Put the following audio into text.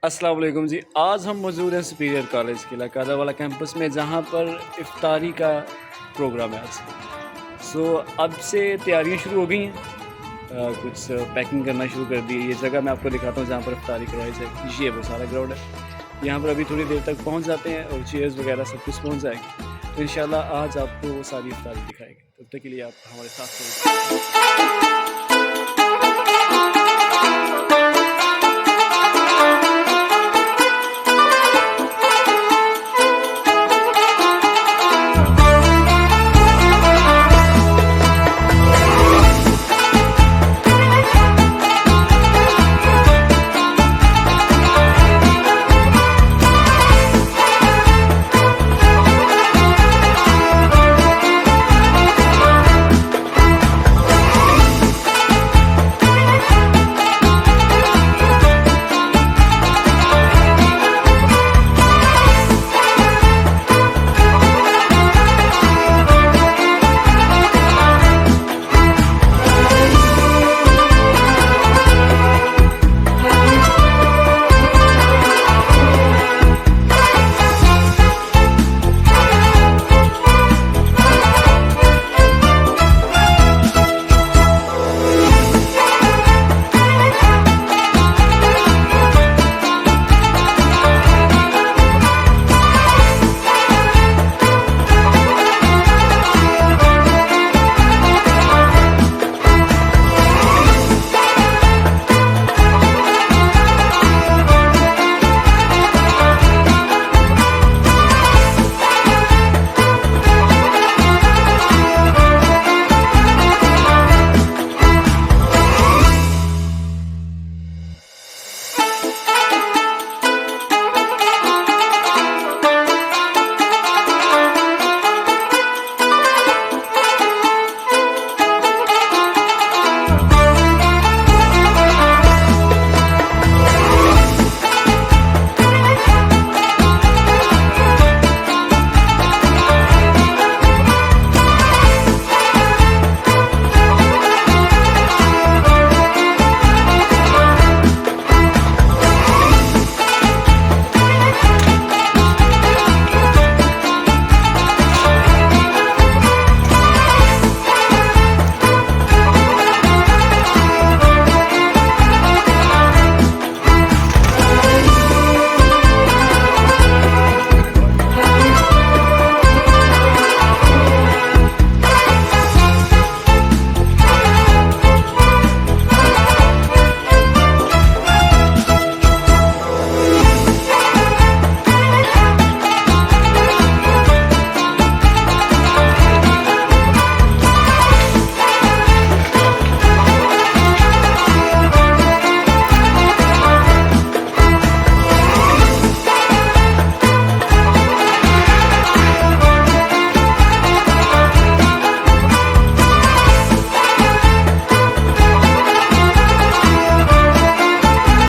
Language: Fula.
अस्सलाम वालेकुम जी। आज हम मौजूद हैं सुपीरियर कॉलेज किला कलर वाला कैंपस में, जहाँ पर इफ्तारी का प्रोग्राम है आज। अब से तैयारियां शुरू हो गई हैं, कुछ पैकिंग करना शुरू कर दी है। ये जगह मैं आपको दिखाता हूँ जहाँ पर इफ्तारी करवाई जाएगी। ये वो सारा ग्राउंड है। यहाँ पर अभी थोड़ी देर तक पहुँच जाते हैं और चेयर्स वगैरह सब कुछ पहुँच जाएगी। तो इंशाल्लाह आज आपको वो सारी इफ्तारी दिखाएंगे। तब तक के लिए आप हमारे साथ रहिए।